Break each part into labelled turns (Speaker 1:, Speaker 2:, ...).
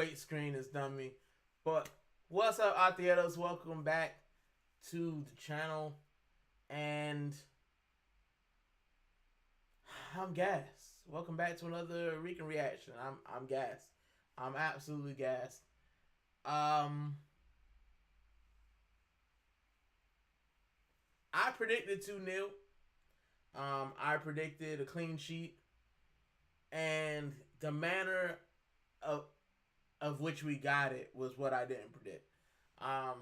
Speaker 1: wait screen has done me. But what's up, Atieros? Welcome back to the channel. And I'm gassed. Welcome back to another Rican reaction. I'm gassed. I'm absolutely gassed. I predicted 2-0. I predicted a clean sheet. And the manner of which we got it was what I didn't predict. I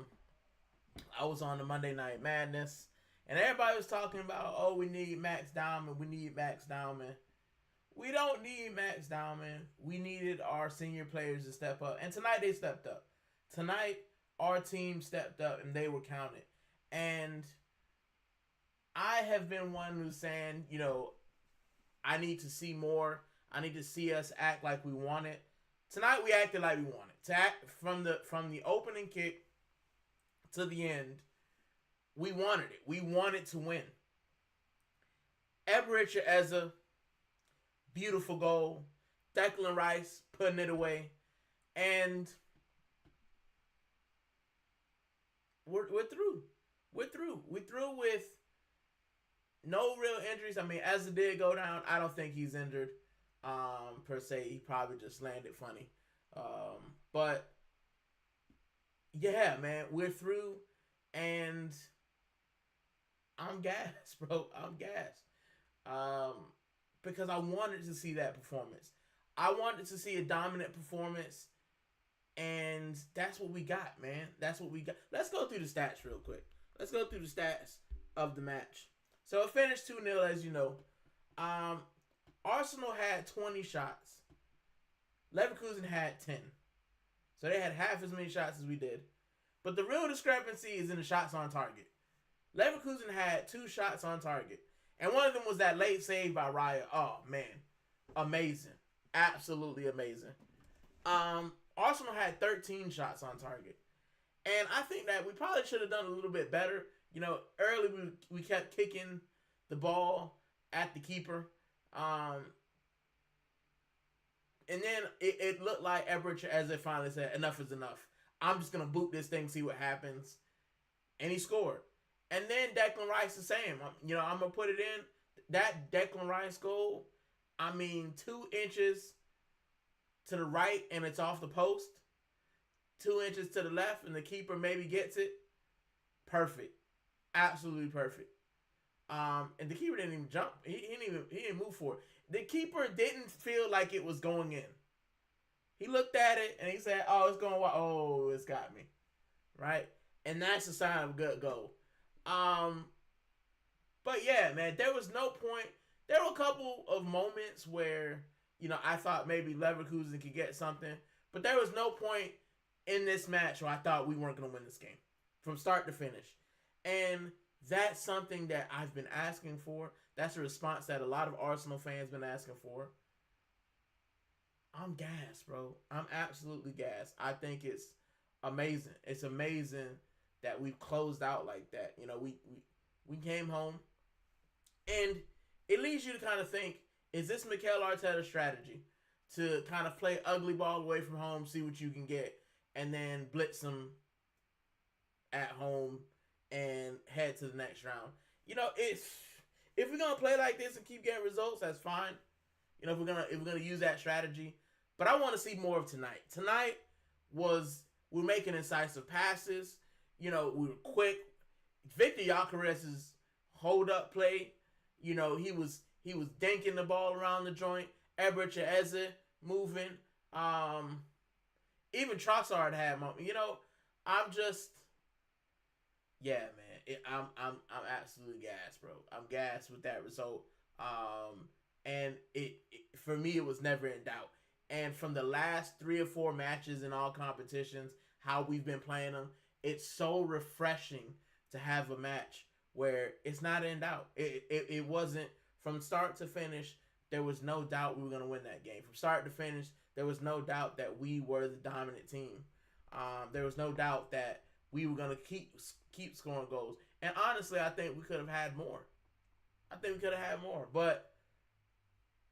Speaker 1: was on the Monday Night Madness, and everybody was talking about, oh, we need Max Diamond. We need Max Diamond. We don't need Max Diamond. We needed our senior players to step up. And tonight they stepped up. Tonight our team stepped up and they were counted. And I have been one who's saying, you know, I need to see more. I need to see us act like we want it. Tonight we acted like we want it. To act from the opening kick to the end, we wanted it. We wanted to win. Eze, beautiful goal. Declan Rice putting it away. And we're through. We're through. We're through with no real injuries. I mean, Eze did go down. I don't think he's injured. Per se, he probably just landed funny. But yeah, man, we're through, and I'm gassed, bro. I'm gassed. Because I wanted to see that performance. I wanted to see a dominant performance, and that's what we got, man. That's what we got. Let's go through the stats real quick. Let's go through the stats of the match. So it finished 2-0, as you know. Arsenal had 20 shots. Leverkusen had 10. So they had half as many shots as we did. But the real discrepancy is in the shots on target. Leverkusen had 2 shots on target. And one of them was that late save by Raya. Oh, man. Amazing. Absolutely amazing. Arsenal had 13 shots on target. And I think that we probably should have done a little bit better. You know, early we kept kicking the ball at the keeper. And then it looked like Eze finally said, enough is enough. I'm just going to boot this thing, see what happens. And he scored. And then Declan Rice the same. You know, I'm going to put it in. That Declan Rice goal, I mean, 2 inches to the right and it's off the post. 2 inches to the left and the keeper maybe gets it. Perfect. Absolutely perfect. And the keeper didn't even jump. He didn't move for it. The keeper didn't feel like it was going in. He looked at it and he said, "Oh, it's going. Oh, it's got me." Right, and that's a sign of a good goal. But yeah, man, there was no point. There were a couple of moments where, you know, I thought maybe Leverkusen could get something, but there was no point in this match where I thought we weren't going to win this game from start to finish, and that's something that I've been asking for. That's a response that a lot of Arsenal fans been asking for. I'm gassed, bro. I'm absolutely gassed. I think it's amazing. It's amazing that we've closed out like that. You know, we came home, and it leads you to kind of think, is this Mikel Arteta's strategy to kind of play ugly ball away from home, see what you can get, and then blitz them at home and head to the next round? You know, if we're gonna play like this and keep getting results, that's fine. You know, if we're gonna use that strategy. But I want to see more of tonight. Tonight we're making incisive passes. You know, we were quick. Victor Gyökeres's hold up play. You know, he was dinking the ball around the joint. Eze moving. Even Trossard had moments. You know, yeah, man. I'm absolutely gassed, bro. I'm gassed with that result. And it for me, it was never in doubt. And from the last 3 or 4 matches in all competitions, how we've been playing them, it's so refreshing to have a match where it's not in doubt. It wasn't from start to finish. There was no doubt we were going to win that game. From start to finish, there was no doubt that we were the dominant team. There was no doubt that we were going to keep scoring goals. And honestly, I think we could have had more. But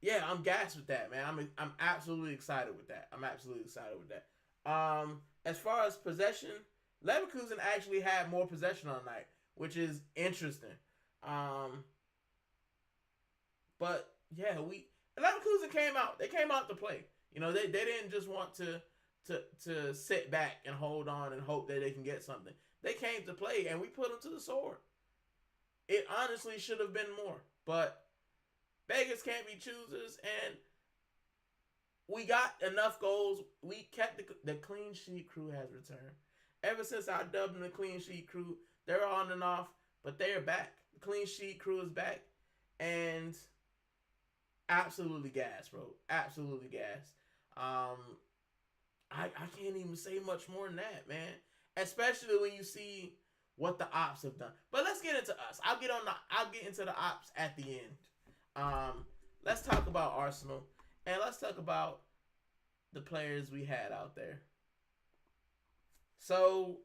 Speaker 1: yeah, I'm gassed with that, man. I'm absolutely excited with that. As far as possession, Leverkusen actually had more possession on the night, which is interesting. Um, but yeah, we Leverkusen came out. They came out to play. They didn't just want to sit back and hold on and hope that they can get something. They came to play, and we put them to the sword. It honestly should have been more, but beggars can't be choosers, and we got enough goals. We kept the clean sheet crew has returned. Ever since I dubbed them the clean sheet crew, they're on and off, but they are back. The clean sheet crew is back, and absolutely gas, bro. Absolutely gas. I can't even say much more than that, man. Especially when you see what the ops have done. But let's get into us. I'll get into the ops at the end. Let's talk about Arsenal, and let's talk about the players we had out there. So,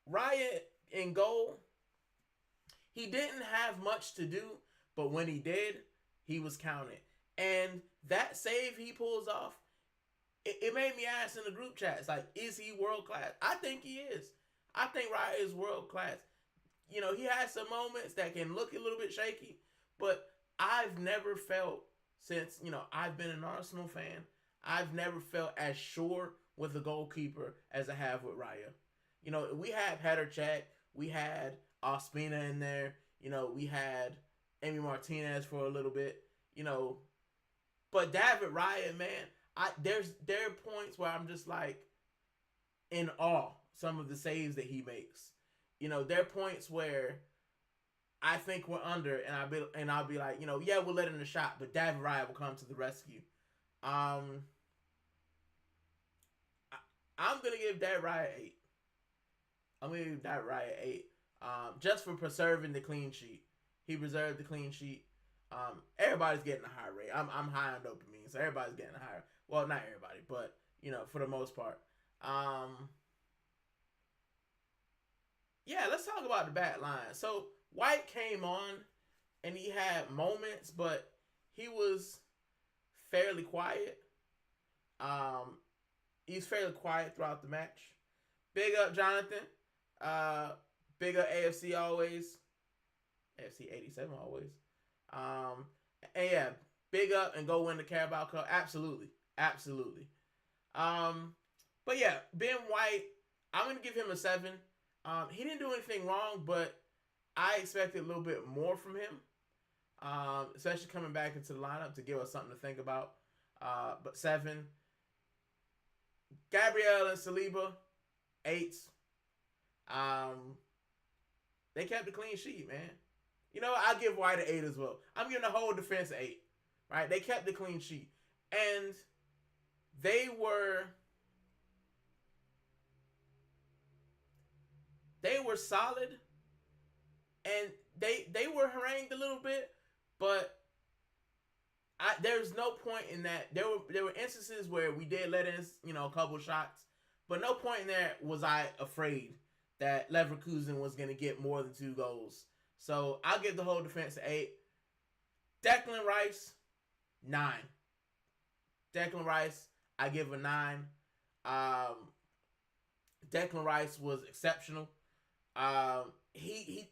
Speaker 1: Riot in goal, he didn't have much to do, but when he did, he was counted. And that save he pulls off, it made me ask in the group chats, like, is he world class? I think he is. I think Riot is world class. He has some moments that can look a little bit shaky, but I've never felt since, I've been an Arsenal fan, I've never felt as sure with the goalkeeper as I have with Raya. We had Header Chat, we had Ospina in there, we had Amy Martinez for a little bit, but David Raya, man, there are points where I'm just like in awe some of the saves that he makes. There are points where I think we're under, and I'll be like, yeah, we'll let in a shot, but David Raya will come to the rescue. I'm gonna give David Raya 8. I'm gonna give David Raya 8. Just for preserving the clean sheet. He preserved the clean sheet. Everybody's getting a high rate. I'm high on dopamine, so everybody's getting a higher. Well, not everybody, but for the most part. Yeah, let's talk about the back line. So White came on, and he had moments, but he was fairly quiet. He's fairly quiet throughout the match. Big up Jonathan. Big up AFC always. AFC 87 always. And yeah, big up and go win the Carabao Cup. Absolutely. Absolutely. But yeah, Ben White, I'm going to give him a 7. He didn't do anything wrong, but I expected a little bit more from him. Especially coming back into the lineup to give us something to think about. But 7. Gabriel and Saliba, 8s. They kept the clean sheet, man. I'll give White an 8 as well. I'm giving the whole defense an 8. Right? They kept the clean sheet. And they were solid. And they were harangued a little bit, but there's no point in that. There were instances where we did let in, a couple shots, but no point in there was I afraid that Leverkusen was going to get more than 2 goals. So I'll give the whole defense an 8. Declan Rice, 9. Declan Rice, I give a 9. Declan Rice was exceptional. He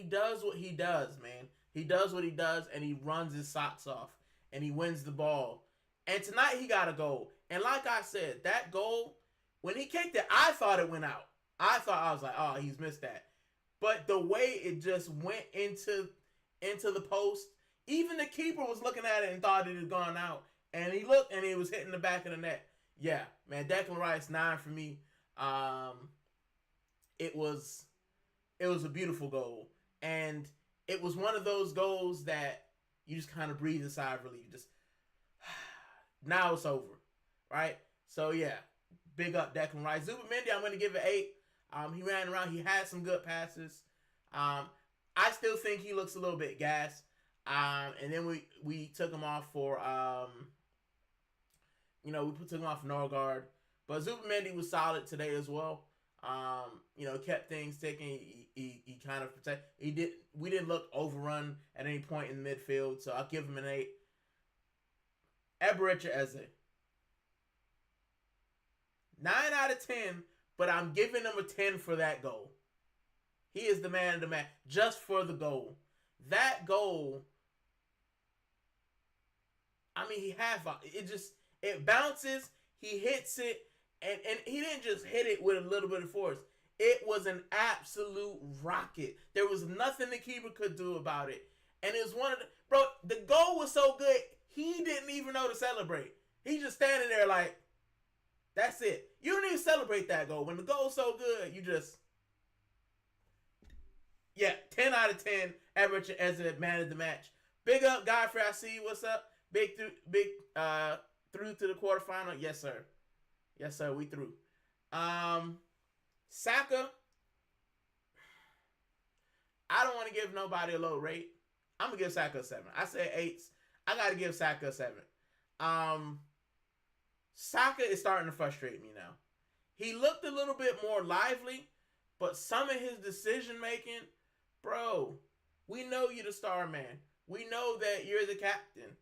Speaker 1: does what he does, man. He does what he does, and he runs his socks off, and he wins the ball. And tonight he got a goal. And like I said, that goal, when he kicked it, I thought it went out. I was like, oh, he's missed that. But the way it just went into the post, even the keeper was looking at it and thought it had gone out. And he looked, and it was hitting the back of the net. Yeah, man, Declan Rice, 9 for me. It was a beautiful goal. And it was one of those goals that you just kind of breathe a sigh of relief. Just, now it's over, right? So, yeah, big up Declan Rice. Zubimendi, I'm going to give it 8. He ran around. He had some good passes. I still think he looks a little bit gassed. And then we took him off for, we took him off for Norgard. But Zubimendi was solid today as well. Kept things ticking. He kind of protected. We didn't look overrun at any point in the midfield, so I'll give him an 8. Eberechi Eze. 9 out of 10, but I'm giving him a 10 for that goal. He is the man of the match just for the goal. That goal, I mean, it bounces, he hits it, and he didn't just hit it with a little bit of force. It was an absolute rocket. There was nothing the keeper could do about it. And it was the goal was so good, he didn't even know to celebrate. He just standing there like, that's it. You don't even celebrate that goal. When the goal's so good, you just, 10 out of 10 average as a man of the match. Big up, Godfrey. I see you. What's up? Big through to the quarterfinal. Yes, sir. Yes, sir. We through. Saka. I don't want to give nobody a low rate. I'm gonna give Saka a 7. I said 8. I gotta give Saka a 7. Saka is starting to frustrate me now. He looked a little bit more lively, but some of his decision making, bro, we know you're the star man. We know that you're the captain.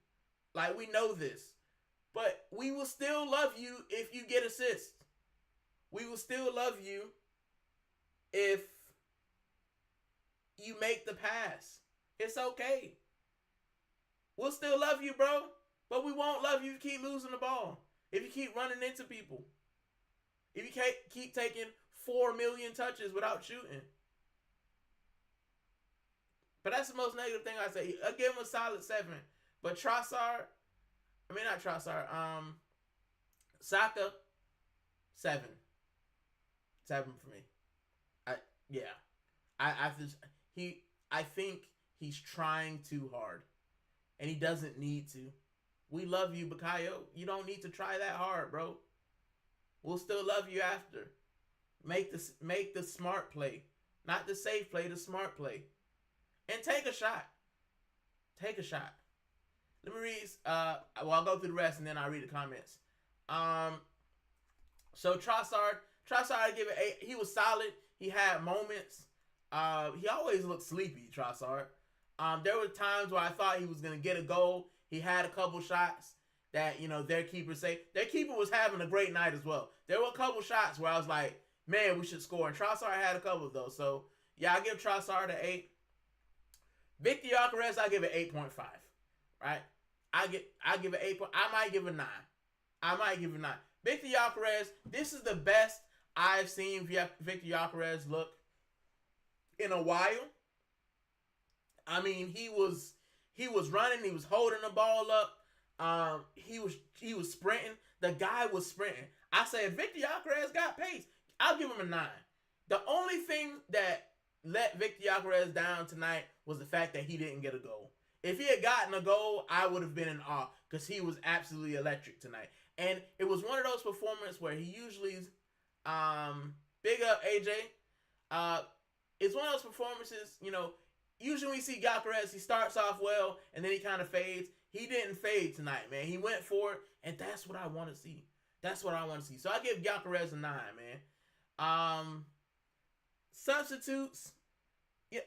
Speaker 1: Like, we know this. But we will still love you if you get assists. We will still love you if you make the pass. It's okay. We'll still love you, bro. But we won't love you if you keep losing the ball. If you keep running into people. If you keep taking 4 million touches without shooting. But that's the most negative thing I say. I'll give him a solid 7. But Saka, 7. 7 for me. I think he's trying too hard. And he doesn't need to. We love you, Bukayo. You don't need to try that hard, bro. We'll still love you after. Make the smart play. Not the safe play, the smart play. And take a shot. Take a shot. Let me read, I'll go through the rest and then I'll read the comments. So Trossard, I give it 8. He was solid. He had moments. He always looked sleepy, Trossard. There were times where I thought he was going to get a goal. He had a couple shots that, their keeper saved. Their keeper was having a great night as well. There were a couple shots where I was like, man, we should score. And Trossard had a couple of those. So, yeah, I give Trossard an 8. Victor Gyökeres, I give it 8.5. Right? I give it 8. I might give it 9. Victor Gyökeres, this is the best I've seen Victor Gyökeres look in a while. I mean, he was running, he was holding the ball up. He was sprinting. The guy was sprinting. I said, Victor Gyökeres got pace. I'll give him a 9. The only thing that let Victor Gyökeres down tonight was the fact that he didn't get a goal. If he had gotten a goal, I would have been in awe because he was absolutely electric tonight. And it was one of those performances where he usually, big up AJ. It's one of those performances, usually when we see Gyökeres, he starts off well and then he kind of fades. He didn't fade tonight, man. He went for it, and that's what I want to see. So I give Gyökeres a 9, man. Substitutes. Yeah.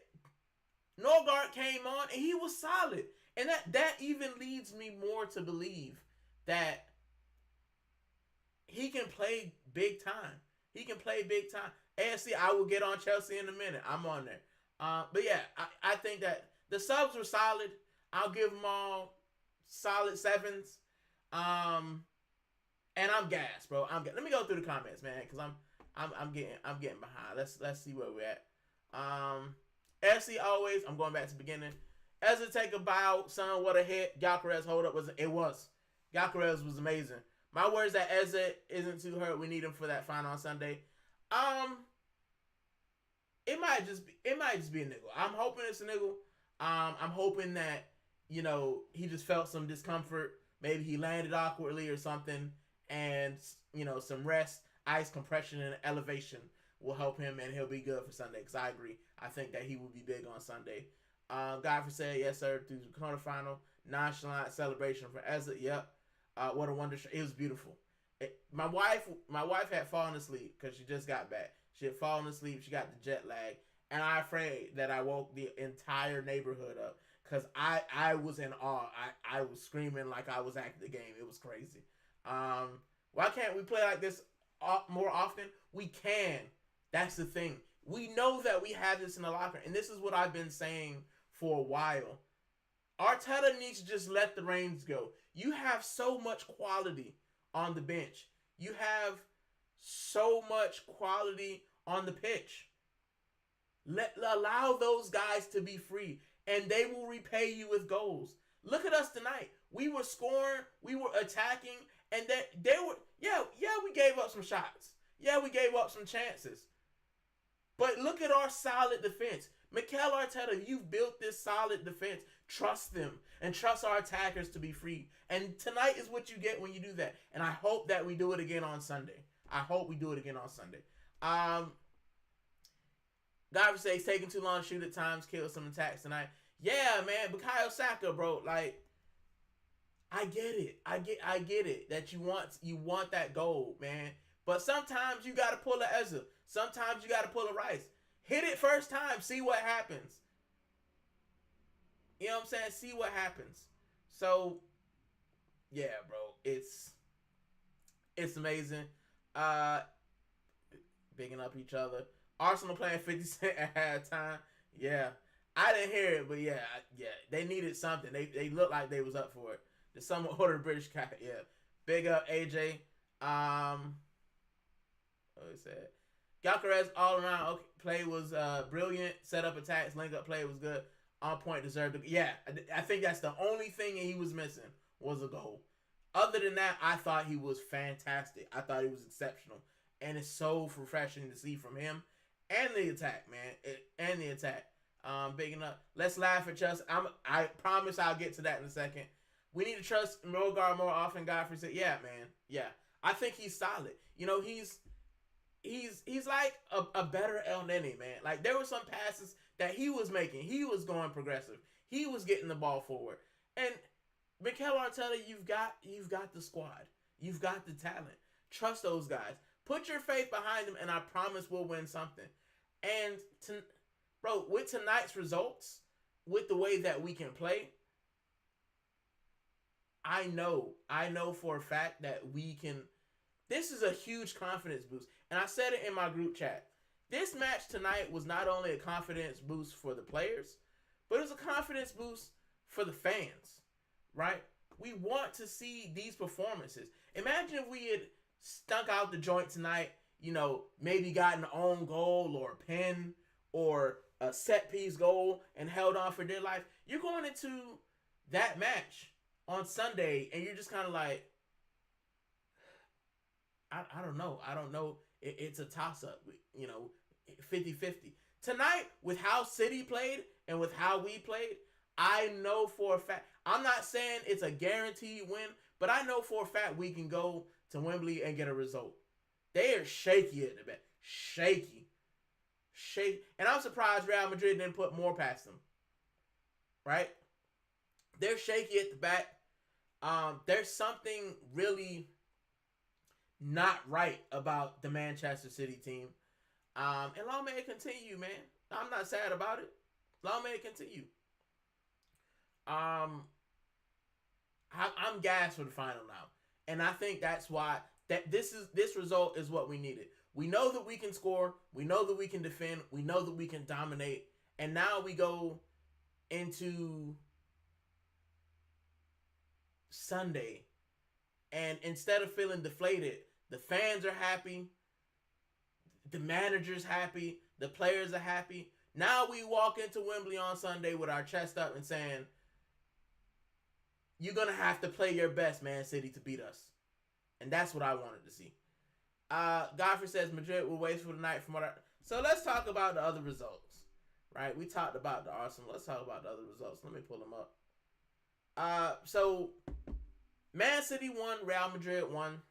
Speaker 1: Norgard came on and he was solid. And that even leads me more to believe that he can play big time. AFC, I will get on Chelsea in a minute. I'm on there. But yeah, I think that the subs were solid. I'll give them all solid 7s. And I'm gassed, bro. Let me go through the comments, man, because I'm getting behind. Let's see where we're at. FC always. I'm going back to the beginning. Eze take a bow, son. What a hit. Gyökeres hold up was. Gyökeres was amazing. My words that Eze isn't too hurt. We need him for that final on Sunday. It might just be a niggle. I'm hoping it's a niggle. I'm hoping that, he just felt some discomfort. Maybe he landed awkwardly or something. And, some rest, ice compression, and elevation will help him, and he'll be good for Sunday. Because I agree. I think that he will be big on Sunday. Godfrey said, yes, sir, through the quarterfinal. Nonchalant celebration for Eze. Yep. What a wonder. It was beautiful. My wife had fallen asleep because she just got back. She had fallen asleep. She got the jet lag. And I'm afraid that I woke the entire neighborhood up because I was in awe. I was screaming like I was at the game. It was crazy. Why can't we play like this more often? We can. That's the thing. We know that we have this in the locker, and this is what I've been saying for a while. Arteta needs to just let the reins go. You have so much quality on the bench. You have so much quality on the pitch. Allow those guys to be free, and they will repay you with goals. Look at us tonight. We were scoring, we were attacking, and they were we gave up some shots. Yeah, we gave up some chances. But look at our solid defense. Mikel Arteta, you've built this solid defense. Trust them and trust our attackers to be free. And tonight is what you get when you do that. And I hope that we do it again on Sunday. Godfrey says taking too long to shoot at times, kill some attacks tonight. Yeah, man, Bukayo Saka, bro. Like, I get it. I get it that you want that goal, man. But sometimes you gotta pull a Eze. Sometimes you gotta pull a Rice. Hit it first time, see what happens. You know what I'm saying? See what happens. So, yeah, bro, it's amazing. Bigging up each other. Arsenal playing 50 Cent at halftime. Yeah. I didn't hear it, but yeah, they needed something. They looked like they was up for it. The someone ordered British guy. Yeah. Big up AJ. What he said. Gyökeres all around play was brilliant. Set up attacks, link up play was good. On point, deserved it. Yeah, I think that's the only thing he was missing was a goal. Other than that, I thought he was fantastic. I thought he was exceptional. And it's so refreshing to see from him and the attack, man. Bigging up. Let's laugh at Chelsea. I promise I'll get to that in a second. We need to trust Morgar more often. Godfrey said, yeah, man. Yeah. I think he's solid. You know, he's like a better El Nene, man. Like, there were some passes that he was making. He was going progressive. He was getting the ball forward. And Mikel Arteta, you've got the squad. You've got the talent. Trust those guys. Put your faith behind them, and I promise we'll win something. And, bro, with tonight's results, with the way that we can play, I know for a fact that we can. This is a huge confidence boost. And I said it in my group chat. This match tonight was not only a confidence boost for the players, but it was a confidence boost for the fans, right? We want to see these performances. Imagine if we had stunk out the joint tonight, you know, maybe gotten an own goal or a pen or a set piece goal and held on for dear life. You're going into that match on Sunday and you're just kind of like, I don't know. It's a toss-up, you know, 50-50. Tonight, with how City played and with how we played, I know for a fact, I'm not saying it's a guaranteed win, but I know for a fact we can go to Wembley and get a result. They are shaky at the back. Shaky. And I'm surprised Real Madrid didn't put more past them. Right? They're shaky at the back. There's something really not right about the Manchester City team. And long may it continue, man. I'm not sad about it. Long may it continue. I'm gassed for the final now. And I think that's why this result is what we needed. We know that we can score. We know that we can defend. We know that we can dominate. And now we go into Sunday. And instead of feeling deflated, the fans are happy. The manager's happy. The players are happy. Now we walk into Wembley on Sunday with our chest up and saying, you're going to have to play your best, Man City, to beat us. And that's what I wanted to see. Godfrey says Madrid will wasteful tonight from what I... So let's talk about the other results. Right? We talked about the Arsenal. Let's talk about the other results. Let me pull them up. So Man City won. Real Madrid won.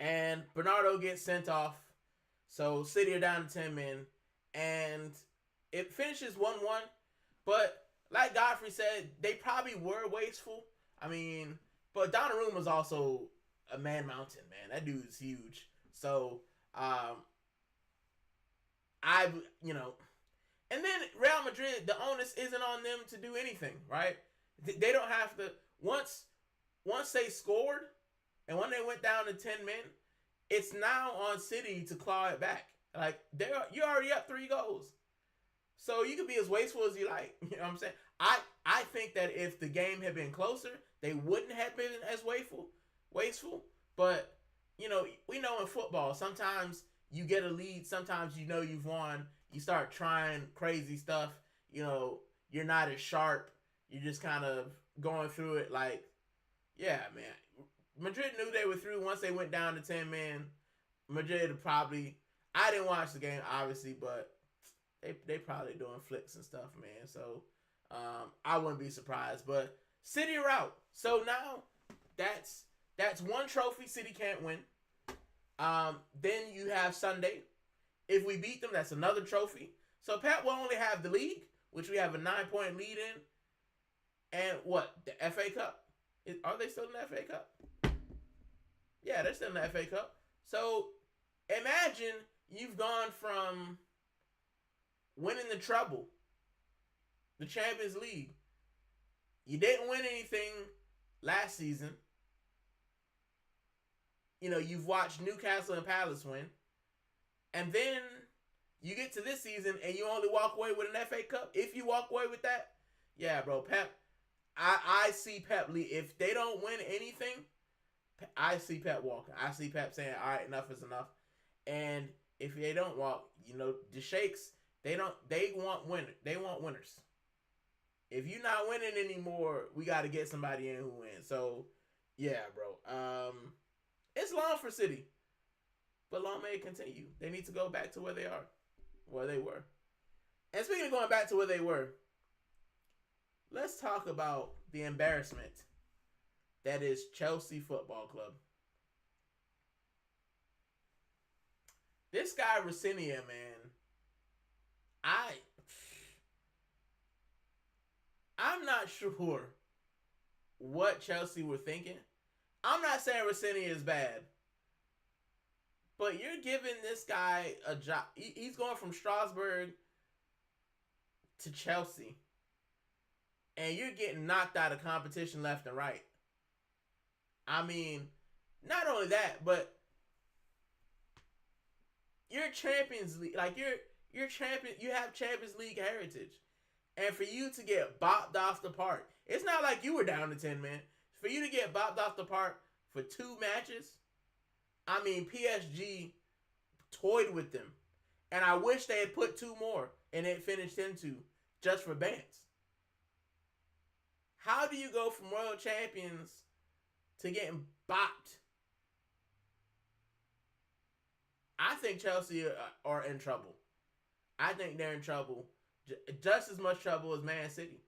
Speaker 1: And Bernardo gets sent off. So City are down to 10 men. And it finishes 1-1. But like Godfrey said, they probably were wasteful. I mean, but Donnarumma's also a man mountain, man. That dude is huge. So, and then Real Madrid, the onus isn't on them to do anything, right? They don't have to, once they scored, and when they went down to 10 men, It's now on City to claw it back. Like you're already up 3 goals. So you can be as wasteful as you like. You know what I'm saying? I think that if the game had been closer, they wouldn't have been as wasteful. But we know in football, sometimes you get a lead, sometimes you've won. You start trying crazy stuff. You're not as sharp. You're just kind of going through it like, yeah, man. Madrid knew they were through once they went down to 10 men. Madrid probably. I didn't watch the game obviously, but they probably doing flicks and stuff, man. So I wouldn't be surprised. But City are out. So now that's one trophy City can't win. Then you have Sunday. If we beat them, that's another trophy. So Pep will only have the league, which we have a 9-point lead in. And what? The FA Cup? Are they still in the FA Cup? Yeah, they're still in the FA Cup. So imagine you've gone from winning the treble, the Champions League. You didn't win anything last season. You've watched Newcastle and Palace win. And then you get to this season and you only walk away with an FA Cup. If you walk away with that, yeah, bro, Pep. I see Pep leave. If they don't win anything, I see Pep walking. I see Pep saying, all right, enough is enough. And if they don't walk, the Sheikhs, they want winners. They want winners. If you're not winning anymore, we got to get somebody in who wins. So, yeah, bro. It's long for City, but long may it continue. They need to go back to where they were. And speaking of going back to where they were, let's talk about the embarrassment that is Chelsea Football Club. This guy Rossinia, man, I'm not sure what Chelsea were thinking. I'm not saying Rossinia is bad, but you're giving this guy a job. He's going from Strasbourg to Chelsea, and you're getting knocked out of competition left and right. I mean, not only that, but you're Champions League, like you're champion. You have Champions League heritage, and for you to get bopped off the park, it's not like you were down to 10 men. For you to get bopped off the park for 2 matches, I mean, PSG toyed with them, and I wish they had put 2 more and it finished into just for bants. How do you go from world champions to getting bopped? I think Chelsea are in trouble. I think they're in trouble, just as much trouble as Man City.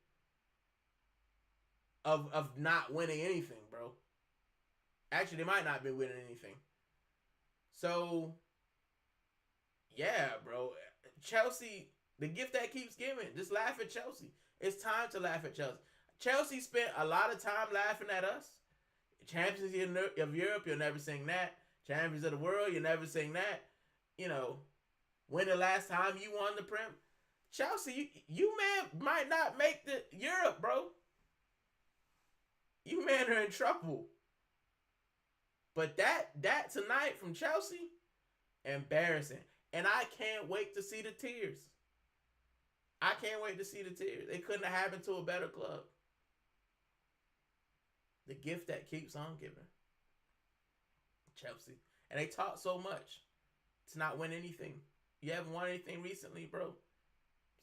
Speaker 1: Of not winning anything, bro. Actually, they might not be winning anything. So, yeah, bro. Chelsea, the gift that keeps giving. Just laugh at Chelsea. It's time to laugh at Chelsea. Chelsea spent a lot of time laughing at us. Champions of Europe, you'll never sing that. Champions of the world, you'll never sing that. When the last time you won the Prem? Chelsea, you man might not make the Europe, bro. You men are in trouble. But that tonight from Chelsea, embarrassing. And I can't wait to see the tears. I can't wait to see the tears. It couldn't have happened to a better club. The gift that keeps on giving. Chelsea. And they talk so much to not win anything. You haven't won anything recently, bro.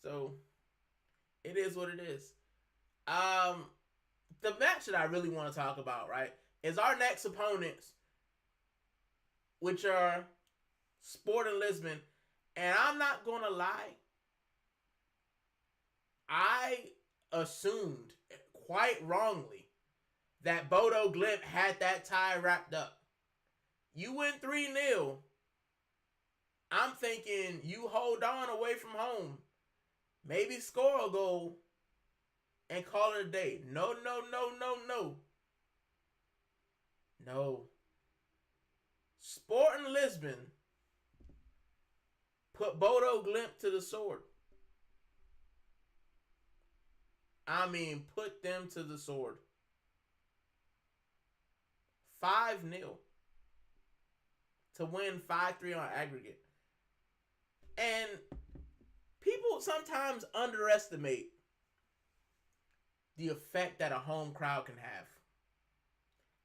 Speaker 1: So, it is what it is. The match that I really want to talk about, right, is our next opponents, which are Sporting Lisbon. And I'm not going to lie, I assumed, quite wrongly, that Bodo Glimt had that tie wrapped up. You win 3-0. I'm thinking you hold on away from home. Maybe score a goal and call it a day. No. No. Sporting Lisbon put Bodo Glimt to the sword. I mean, put them to the sword. 5-0. to win 5-3 on aggregate. And people sometimes underestimate the effect that a home crowd can have,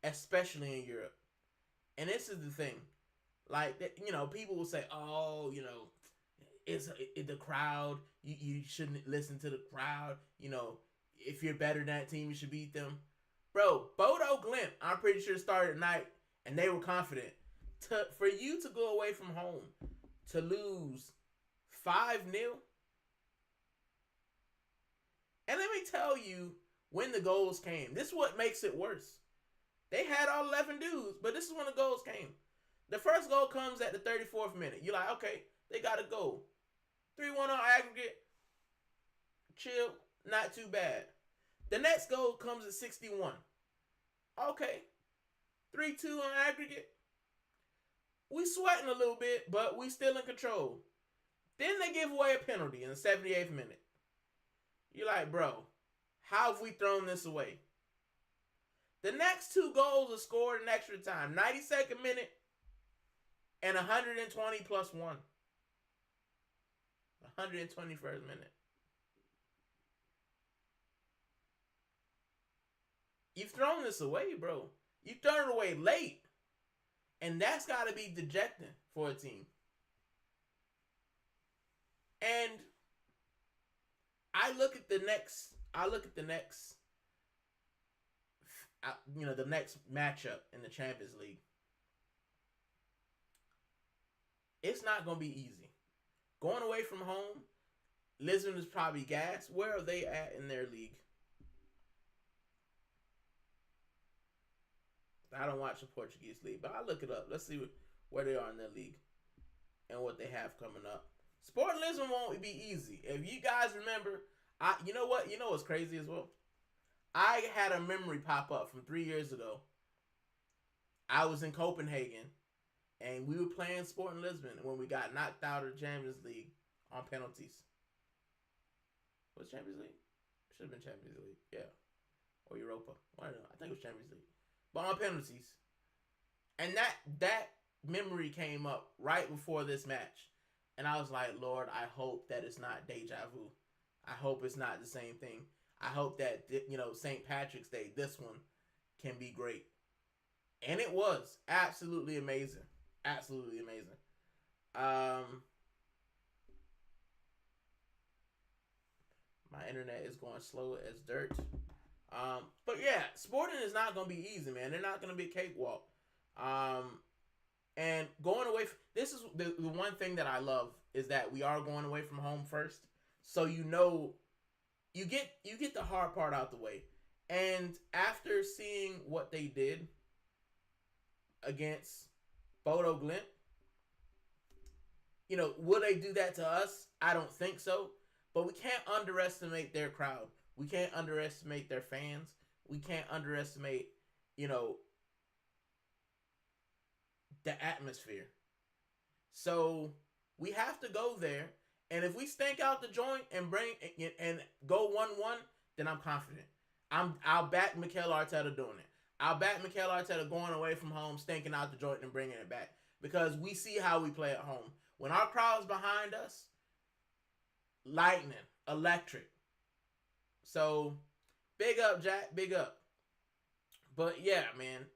Speaker 1: especially in Europe. And this is the thing. Like, people will say, oh, it's the crowd. You shouldn't listen to the crowd. If you're better than that team, you should beat them. Bro, Bodo Glimt, I'm pretty sure started tonight, and they were confident. For you to go away from home to lose 5-0, and let me tell you when the goals came. This is what makes it worse. They had all 11 dudes, but this is when the goals came. The first goal comes at the 34th minute. You're like, okay, they got a goal. 3-1 on aggregate. Chill. Not too bad. The next goal comes at 61. Okay. 3-2 on aggregate. We sweating a little bit, but we still in control. Then they give away a penalty in the 78th minute. You're like, bro, how have we thrown this away? The next two goals are scored in extra time. 92nd minute and 120 plus 1. 121st minute. You've thrown this away, bro. You've thrown it away late. And that's got to be dejecting for a team. And I look at the next the next matchup in the Champions League. It's not going to be easy. Going away from home, Lisbon is probably gas. Where are they at in their league? I don't watch the Portuguese league, but I'll look it up. Let's see where they are in their league and what they have coming up. Sporting Lisbon won't be easy. If you guys remember, you know what? You know what's crazy as well? I had a memory pop up from 3 years ago. I was in Copenhagen, and we were playing Sporting Lisbon when we got knocked out of the Champions League on penalties. What's Champions League? Should have been Champions League, yeah. Or Europa. I don't know. I think it was Champions League. But on penalties. And that memory came up right before this match. And I was like, Lord, I hope that it's not deja vu. I hope it's not the same thing. I hope that, St. Patrick's Day, this one, can be great. And it was absolutely amazing. Absolutely amazing. My internet is going slow as dirt. But yeah, Sporting is not going to be easy, man. They're not going to be a cakewalk. And going away, this is the one thing that I love is that we are going away from home first. So you get the hard part out the way. And after seeing what they did against Bodo Glimt, will they do that to us? I don't think so. But we can't underestimate their crowd. We can't underestimate their fans. We can't underestimate, the atmosphere. So we have to go there. And if we stink out the joint and go 1-1, then I'm confident. I'll back Mikel Arteta doing it. I'll back Mikel Arteta going away from home, stinking out the joint and bringing it back. Because we see how we play at home. When our crowd's behind us, lightning, electric. So, big up, Jack. Big up. But yeah, man.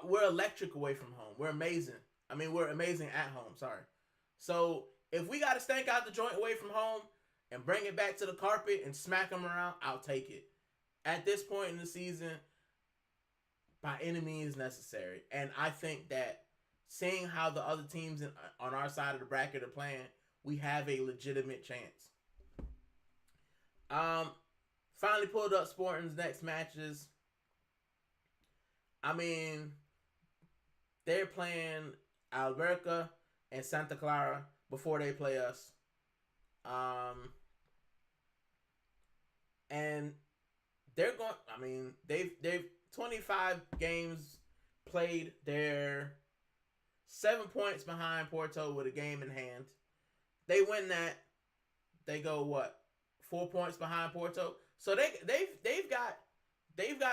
Speaker 1: We're electric away from home. We're amazing. We're amazing at home. Sorry. So, if we got to stank out the joint away from home and bring it back to the carpet and smack them around, I'll take it. At this point in the season, by any means necessary. And I think that seeing how the other teams on our side of the bracket are playing, we have a legitimate chance. Finally pulled up Sporting's next matches. They're playing Alberca and Santa Clara before they play us. And they're going, they've 25 games played. They're 7 points behind Porto with a game in hand. They win that. They go 4 points behind Porto. So they've got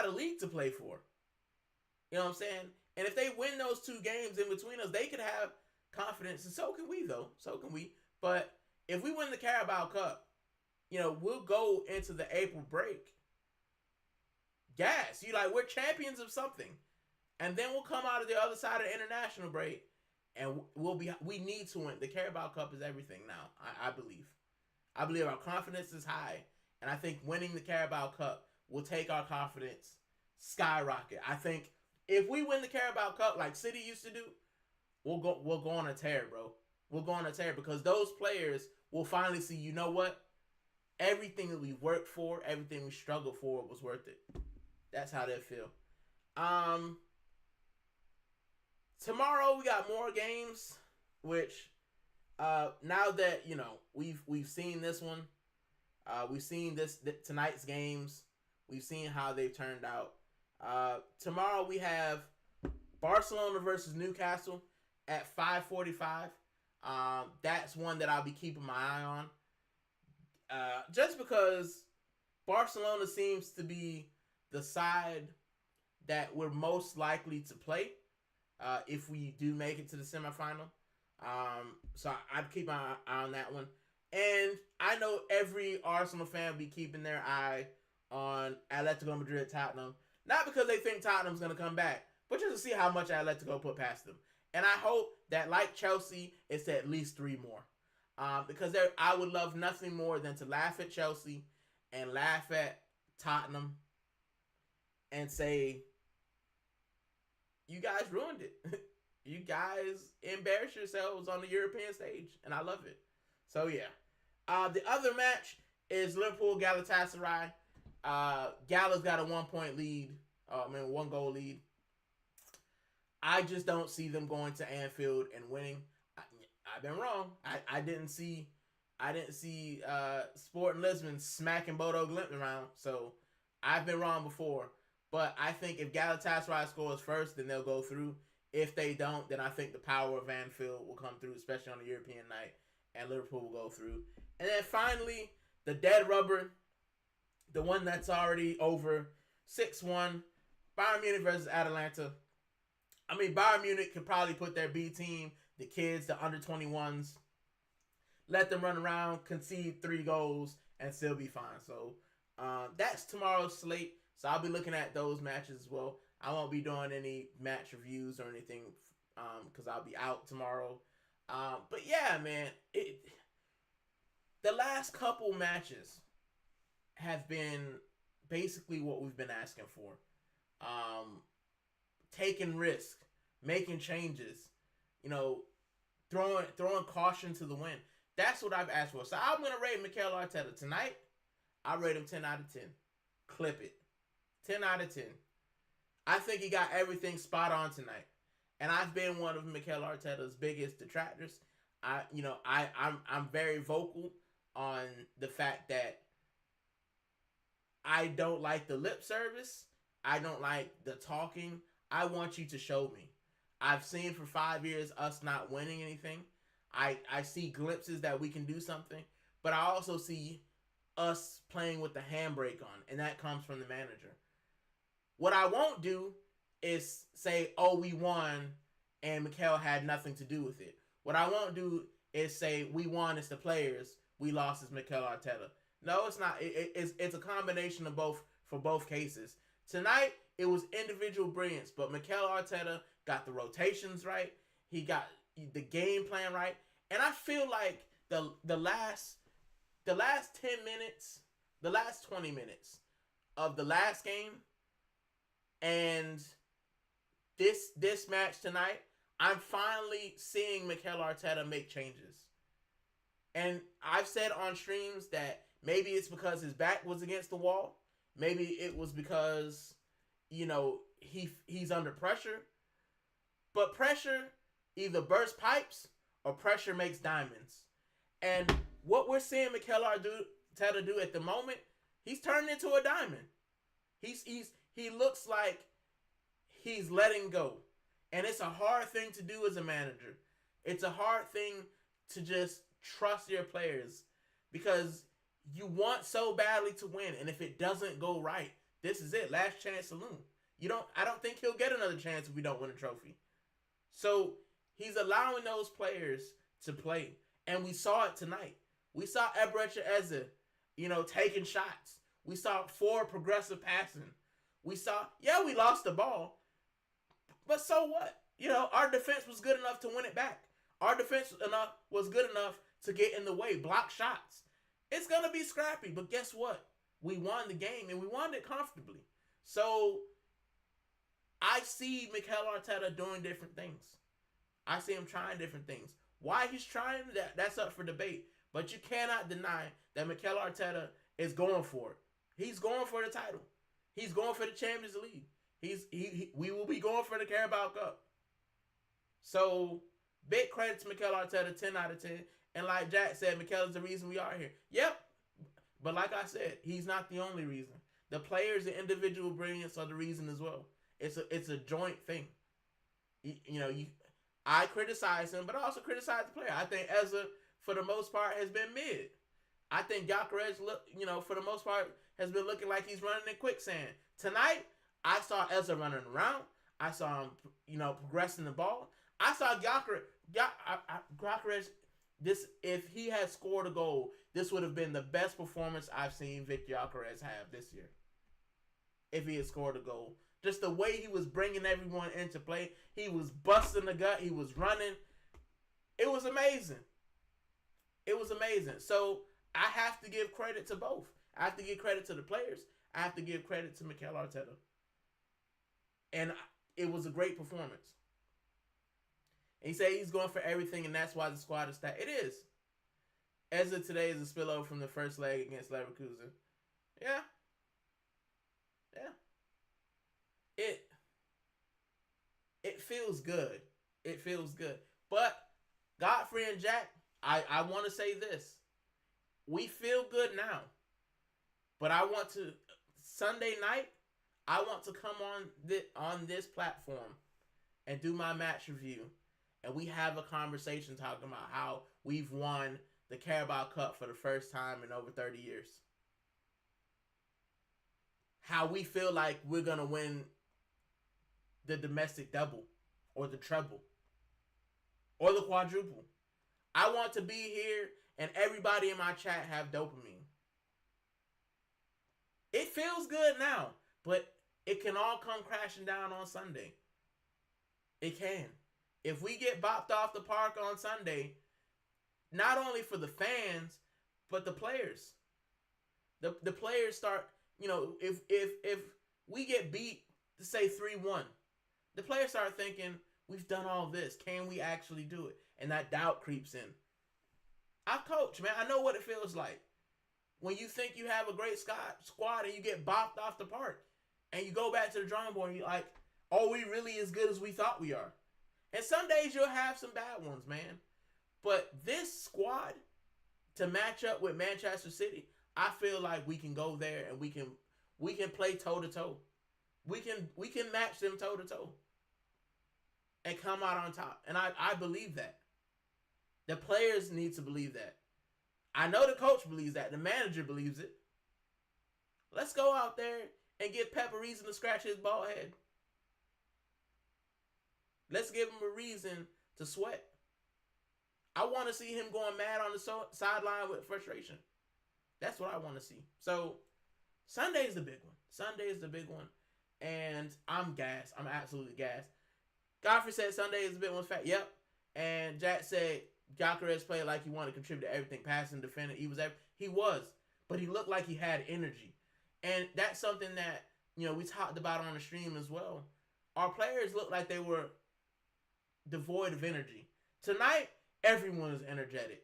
Speaker 1: a league to play for. You know what I'm saying? And if they win those 2 games in between us, they could have confidence, and so can we, though. So can we. But if we win the Carabao Cup, we'll go into the April break gas. We're champions of something. And then we'll come out of the other side of the international break, and we need to win. The Carabao Cup is everything now, I believe. I believe our confidence is high, and I think winning the Carabao Cup will take our confidence skyrocket. I think if we win the Carabao Cup like City used to do, we'll go on a tear, bro. We'll go on a tear because those players will finally see, you know what? Everything that we worked for, everything we struggled for was worth it. That's how they feel. Tomorrow we got more games, which now that we've seen this one, we've seen tonight's games, we've seen how they've turned out. Tomorrow we have Barcelona versus Newcastle at 5:45. That's one that I'll be keeping my eye on. Just because Barcelona seems to be the side that we're most likely to play if we do make it to the semifinal. So I'd keep my eye on that one. And I know every Arsenal fan will be keeping their eye on Atletico Madrid Tottenham. Not because they think Tottenham's going to come back, but just to see how much Atletico put past them. And I hope that, like Chelsea, it's at least 3 more. Because I would love nothing more than to laugh at Chelsea and laugh at Tottenham and say, you guys ruined it. You guys embarrassed yourselves on the European stage, and I love it. So, yeah. The other match is Liverpool-Galatasaray. Gala's got a 1-point lead. 1-goal lead. I just don't see them going to Anfield and winning. I've been wrong. I didn't see Sporting Lisbon smacking Bodo Glimt around. So I've been wrong before. But I think if Galatasaray scores first, then they'll go through. If they don't, then I think the power of Anfield will come through, especially on a European night, and Liverpool will go through. And then finally, the dead rubber, the one that's already over, 6-1, Bayern Munich versus Atalanta. I mean, Bayern Munich could probably put their B team, the kids, the under-21s, let them run around, concede 3 goals, and still be fine. So that's tomorrow's slate. So I'll be looking at those matches as well. I won't be doing any match reviews or anything because I'll be out tomorrow. But yeah, man, the last couple matches have been basically what we've been asking for. Taking risk, making changes, throwing caution to the wind. That's what I've asked for. So I'm going to rate Mikel Arteta tonight. I rate him 10 out of 10. Clip it. 10 out of 10. I think he got everything spot on tonight. And I've been one of Mikel Arteta's biggest detractors. I'm very vocal on the fact that I don't like the lip service. I don't like the talking. I want you to show me. I've seen for 5 years us not winning anything. I see glimpses that we can do something. But I also see us playing with the handbrake on. And that comes from the manager. What I won't do is say, oh, we won and Mikel had nothing to do with it. What I won't do is say we won as the players, we lost as Mikel Arteta. No, it's not. It's a combination of both for both cases. Tonight, it was individual brilliance, but Mikel Arteta got the rotations right. He got the game plan right. And I feel like the last 10 minutes, the last 20 minutes of the last game and this match tonight, I'm finally seeing Mikel Arteta make changes. And I've said on streams that maybe it's because his back was against the wall. Maybe it was because, he's under pressure. But pressure either bursts pipes or pressure makes diamonds. And what we're seeing Mikel Arteta do at the moment, he's turning into a diamond. He looks like he's letting go. And it's a hard thing to do as a manager. It's a hard thing to just trust your players because you want so badly to win. And if it doesn't go right, this is it. Last chance saloon. I don't think he'll get another chance if we don't win a trophy. So he's allowing those players to play. And we saw it tonight. We saw Ebrecha Eze, taking shots. We saw forward progressive passing. We saw, we lost the ball. But so what? Our defense was good enough to win it back. Our defense was good enough to get in the way, block shots. It's going to be scrappy, but guess what? We won the game, and we won it comfortably. So I see Mikel Arteta doing different things. I see him trying different things. Why he's trying that's up for debate. But you cannot deny that Mikel Arteta is going for it. He's going for the title. He's going for the Champions League. We will be going for the Carabao Cup. So big credit to Mikel Arteta, 10 out of 10. And like Jack said, Mikel is the reason we are here. Yep. But like I said, he's not the only reason. The players and individual brilliance are the reason as well. It's a joint thing. I criticize him, but I also criticize the player. I think Eze, for the most part, has been mid. I think Gyökeres, for the most part, has been looking like he's running in quicksand. Tonight, I saw Eze running around. I saw him, progressing the ball. I saw Gyökeres. If he had scored a goal, this would have been the best performance I've seen Vic Gyökeres have this year. If he had scored a goal. Just the way he was bringing everyone into play. He was busting the gut. He was running. It was amazing. It was amazing. So I have to give credit to both. I have to give credit to the players. I have to give credit to Mikel Arteta. And it was a great performance. And he said he's going for everything, and that's why the squad is stacked. It is. Eze today is a spillover from the first leg against Leverkusen. Yeah. It feels good. It feels good. But Godfrey and Jack, I want to say this. We feel good now. But Sunday night, I want to come on this platform and do my match review. And we have a conversation talking about how we've won the Carabao Cup for the first time in over 30 years. How we feel like we're going to win the domestic double or the treble or the quadruple. I want to be here and everybody in my chat have dopamine. It feels good now, but it can all come crashing down on Sunday. It can. If we get bopped off the park on Sunday, not only for the fans, but the players. The players start, if we get beat, to say 3-1, the players start thinking, we've done all this. Can we actually do it? And that doubt creeps in. I coach, man. I know what it feels like. When you think you have a great squad and you get bopped off the park. And you go back to the drawing board and you're like, are we really as good as we thought we are? And some days you'll have some bad ones, man. But this squad, to match up with Manchester City, I feel like we can go there and we can play toe-to-toe. We can match them toe-to-toe. And come out on top. And I believe that. The players need to believe that. I know the coach believes that. The manager believes it. Let's go out there and give Pep a reason to scratch his bald head. Let's give him a reason to sweat. I want to see him going mad on the sideline with frustration. That's what I want to see. So, Sunday is the big one. Sunday is the big one. And I'm gassed. I'm absolutely gassed. Godfrey said Sunday is the big one. Fact. Yep. And Jack said Gyökeres played like he wanted to contribute to everything. Passing, defending. He was. But he looked like he had energy. And that's something that, we talked about on the stream as well. Our players looked like they were devoid of energy. Tonight, everyone was energetic.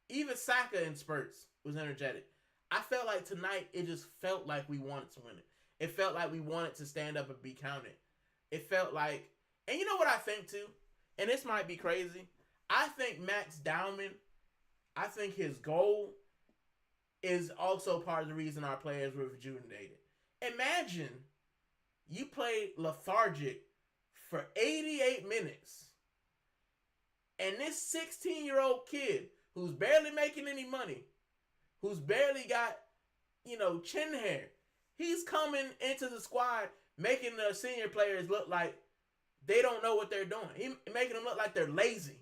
Speaker 1: Even Saka in spurts was energetic. I felt like tonight, it just felt like we wanted to win it. It felt like we wanted to stand up and be counted. It felt like, and you know what I think too? And this might be crazy. I think Max Dowman, I think his goal is also part of the reason our players were rejuvenated. Imagine you play lethargic for 88 minutes. And this 16-year-old kid who's barely making any money, who's barely got, chin hair, He's coming into the squad, making the senior players look like they don't know what they're doing. He making them look like they're lazy,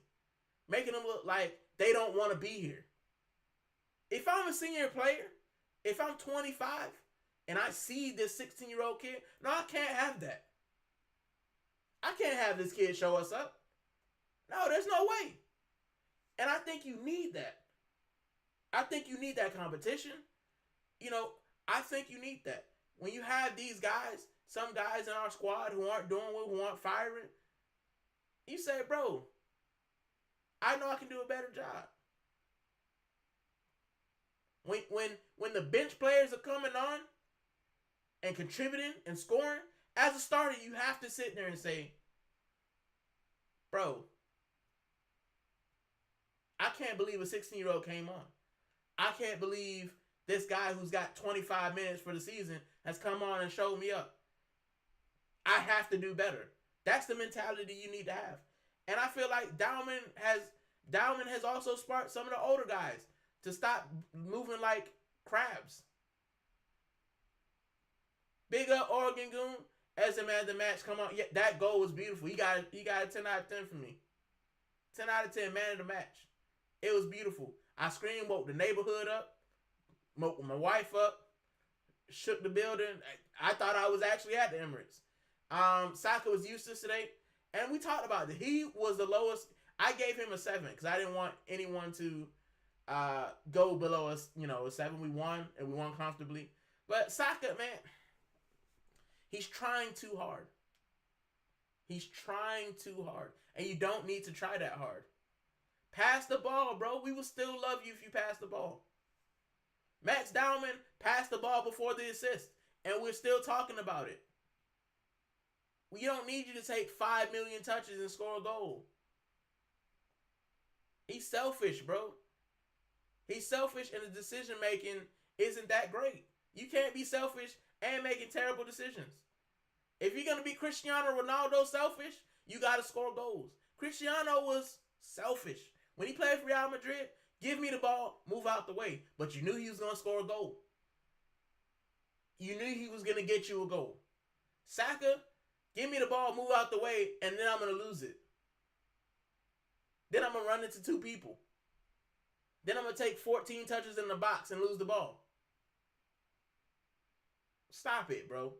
Speaker 1: making them look like they don't want to be here. If I'm a senior player, if I'm 25 and I see this 16-year-old kid, no, I can't have that. I can't have this kid show us up. No, there's no way. And I think you need that. I think you need that competition. You know, I think you need that. When you have these guys, some guys in our squad who aren't doing well, who aren't firing, you say, bro, I know I can do a better job. When the bench players are coming on and contributing and scoring, as a starter, you have to sit there and say, bro, I can't believe a 16-year-old came on. I can't believe this guy who's got 25 minutes for the season has come on and showed me up. I have to do better. That's the mentality you need to have. And I feel like Dowman has also sparked some of the older guys to stop moving like crabs. Big up Oregon Goon. As a man of the match, come on. Yeah, that goal was beautiful. He got a 10 out of 10 from me. 10 out of 10, man of the match. It was beautiful. I screamed, woke the neighborhood up, woke my wife up, shook the building. I thought I was actually at the Emirates. Saka was useless today, and we talked about it. He was the lowest. I gave him a 7 because I didn't want anyone to go below us. You know, a 7. We won, and we won comfortably. But Saka, man, he's trying too hard. He's trying too hard, and you don't need to try that hard. Pass the ball, bro. We will still love you if you pass the ball. Max Dowman passed the ball before the assist, and we're still talking about it. We don't need you to take 5 million touches and score a goal. He's selfish, bro. He's selfish, and the decision-making isn't that great. You can't be selfish and making terrible decisions. If you're going to be Cristiano Ronaldo selfish, you got to score goals. Cristiano was selfish. When he played for Real Madrid, give me the ball, move out the way. But you knew he was going to score a goal. You knew he was going to get you a goal. Saka, give me the ball, move out the way, and then I'm going to lose it. Then I'm going to run into 2 people. Then I'm going to take 14 touches in the box and lose the ball. Stop it, bro.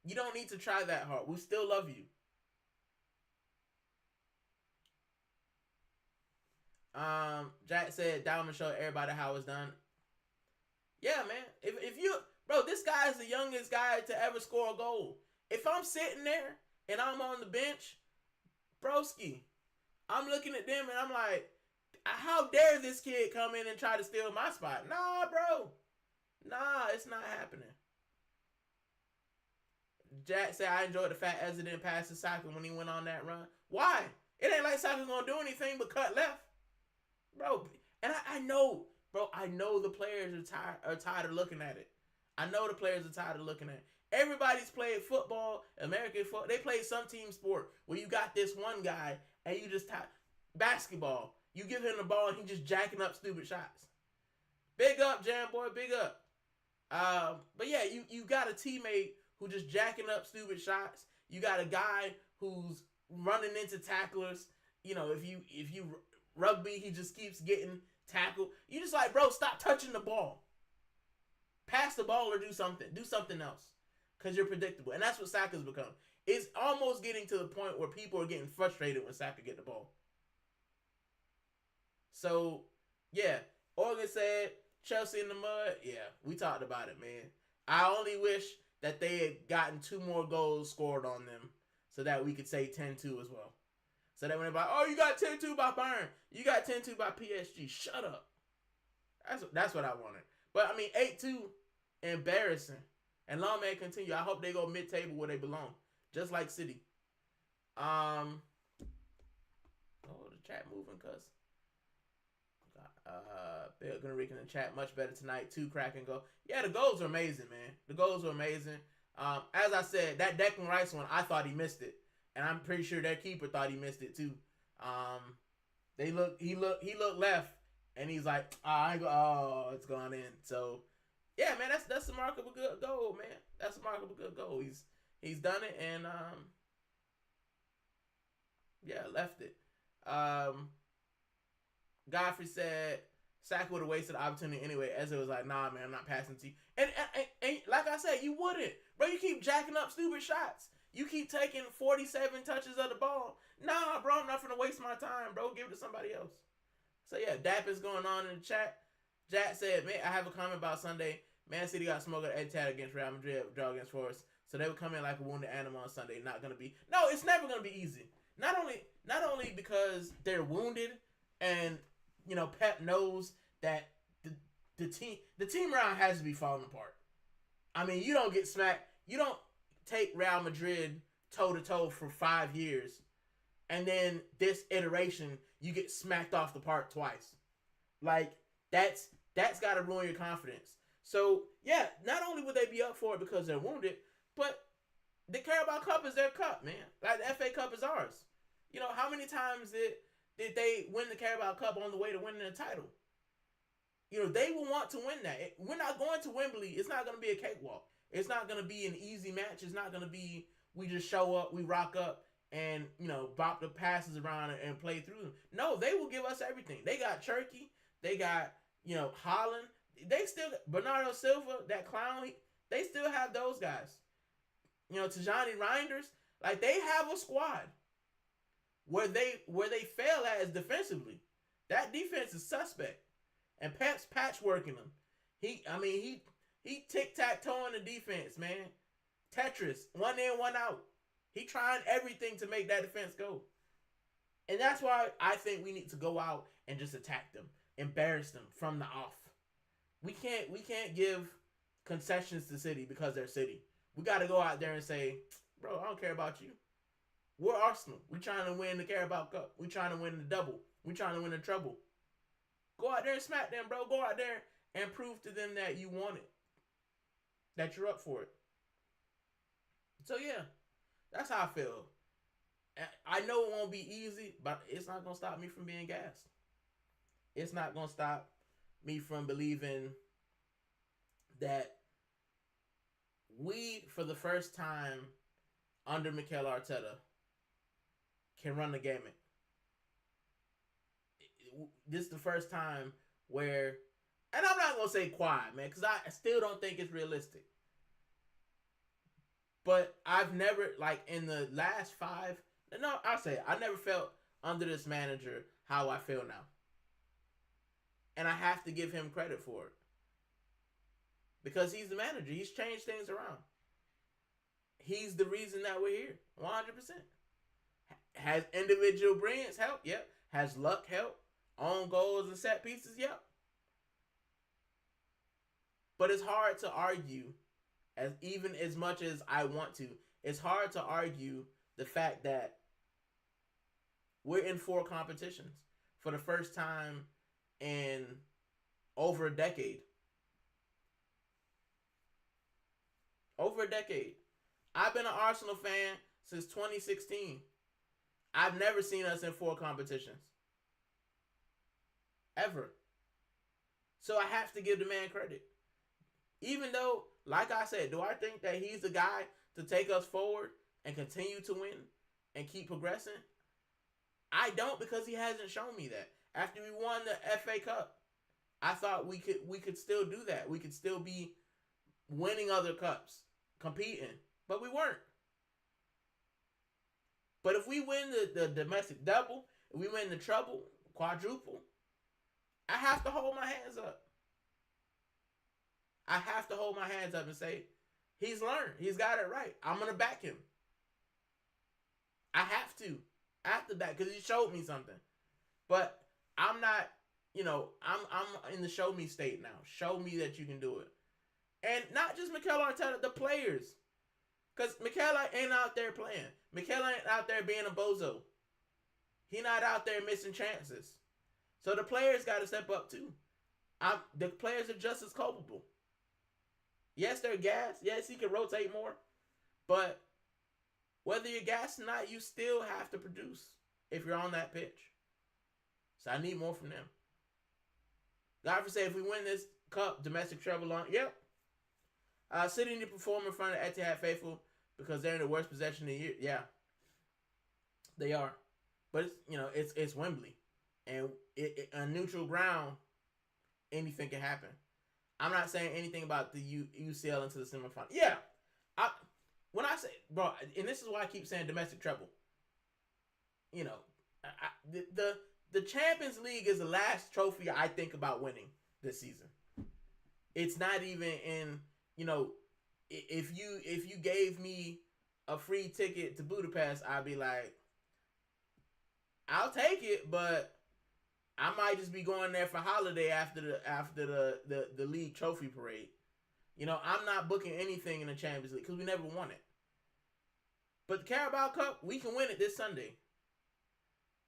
Speaker 1: You don't need to try that hard. We still love you. Jack said, Dalvin showed everybody how it's done. Yeah, man. If you, bro, this guy is the youngest guy to ever score a goal. If I'm sitting there and I'm on the bench, broski, I'm looking at them and I'm like, how dare this kid come in and try to steal my spot? Nah, bro. Nah, it's not happening. Jack said, I enjoyed the fact Eze didn't pass to Saka when he went on that run. Why? It ain't like Saka's going to do anything but cut left. Bro, and I know, bro, I know the players are tired of looking at it. I know the players are tired of looking at it. Everybody's played football, American football. They play some team sport where you got this one guy and you just basketball. You give him the ball and he just jacking up stupid shots. Big up, Jam Boy, big up. But yeah, you got a teammate who just jacking up stupid shots. You got a guy who's running into tacklers. You know, if you rugby, he just keeps getting tackled. You just like, bro, stop touching the ball. Pass the ball or do something. Do something else. Because you're predictable. And that's what Saka's become. It's almost getting to the point where people are getting frustrated when Saka get the ball. So, yeah. Oregon said, Chelsea in the mud. Yeah, we talked about it, man. I only wish that they had gotten 2 more goals scored on them so that we could say 10-2 as well. So that when they're like, oh, you got 10-2 by Bayern. You got 10-2 by PSG. Shut up. That's what I wanted. But, I mean, 8-2, embarrassing. And long may it continue. I hope they go mid-table where they belong. Just like City. Oh, the chat moving, cuz. Gooner Rican in the chat. Much better tonight. 2 cracking goals. Yeah, the goals are amazing, man. The goals were amazing. As I said, that Declan Rice one, I thought he missed it. And I'm pretty sure their keeper thought he missed it too. He looked left, and he's like, it's gone in. So yeah, man, that's the mark of a good goal, man. That's the mark of a good goal. He's done it, and yeah, left it. Godfrey said Saka would have wasted the opportunity anyway. Eze was like, nah, man, I'm not passing to you. And like I said, you wouldn't. Bro, you keep jacking up stupid shots. You keep taking 47 touches of the ball. Nah, bro, I'm not going to waste my time, bro. Give it to somebody else. So, yeah, Dap is going on in the chat. Jack said, man, I have a comment about Sunday. Man City got smoked at Etihad against Real Madrid, draw against Forest. So they would come in like a wounded animal on Sunday. Not going to be. No, it's never going to be easy. Not only because they're wounded and, you know, Pep knows that the team around has to be falling apart. I mean, you don't get smacked. You don't take Real Madrid toe-to-toe for 5 years, and then this iteration, you get smacked off the park twice. Like, that's got to ruin your confidence. So, yeah, not only would they be up for it because they're wounded, but the Carabao Cup is their cup, man. Like, the FA Cup is ours. You know, how many times did they win the Carabao Cup on the way to winning the title? You know, they will want to win that. We're not going to Wembley. It's not going to be a cakewalk. It's not going to be an easy match. It's not going to be we just show up, we rock up, and, you know, bop the passes around and play through them. No, they will give us everything. They got Turkey. They got, you know, Holland. They still, Bernardo Silva, that clown, they still have those guys. You know, Tijani Reinders, like, they have a squad. Where they fail at is defensively. That defense is suspect. And Pep's patchworking them. He tic-tac-toeing the defense, man. Tetris, one in, one out. He trying everything to make that defense go. And that's why I think we need to go out and just attack them. Embarrass them from the off. We can't give concessions to City because they're City. We got to go out there and say, bro, I don't care about you. We're Arsenal. We're trying to win the Carabao Cup. We're trying to win the double. We're trying to win the treble. Go out there and smack them, bro. Go out there and prove to them that you want it. That you're up for it. So, yeah. That's how I feel. I know it won't be easy, but it's not going to stop me from being gassed. It's not going to stop me from believing that we, for the first time under Mikel Arteta, can run the gamut. This is the first time where, and I'm not going to say quiet, man, because I still don't think it's realistic. But I've never, like, in the last 5, no, I'll say it, I never felt under this manager how I feel now. And I have to give him credit for it. Because he's the manager. He's changed things around. He's the reason that we're here. 100%. Has individual brilliance helped? Yep. Has luck helped? Own goals and set pieces? Yep. But it's hard to argue, even as much as I want to, it's hard to argue the fact that we're in 4 competitions for the first time in over a decade. Over a decade. I've been an Arsenal fan since 2016. I've never seen us in 4 competitions. Ever. So I have to give the man credit. Even though, like I said, do I think that he's the guy to take us forward and continue to win and keep progressing? I don't, because he hasn't shown me that. After we won the FA Cup, I thought we could still do that. We could still be winning other cups, competing, but we weren't. But if we win the domestic double, if we win the treble, quadruple, I have to hold my hands up. I have to hold my hands up and say, he's learned. He's got it right. I'm going to back him. I have to. I have to back, because he showed me something. But I'm not, I'm in the show me state now. Show me that you can do it. And not just Mikel Arteta, the players. Because Mikel ain't out there playing. Mikel ain't out there being a bozo. He not out there missing chances. So the players got to step up too. The players are just as culpable. Yes, they're gassed. Yes, he can rotate more. But whether you're gassed or not, you still have to produce if you're on that pitch. So I need more from them. Godfrey said, if we win this cup, domestic treble on, yep, City need to perform in front of Etihad faithful because they're in the worst possession of the year. Yeah, they are. But it's Wembley, and on neutral ground, anything can happen. I'm not saying anything about the UCL into the semifinal. Yeah, when I say, bro, and this is why I keep saying domestic treble. The Champions League is the last trophy I think about winning this season. It's not even in, if you gave me a free ticket to Budapest, I'd be like, I'll take it, but I might just be going there for holiday after the league trophy parade. I'm not booking anything in the Champions League because we never won it. But the Carabao Cup, we can win it this Sunday.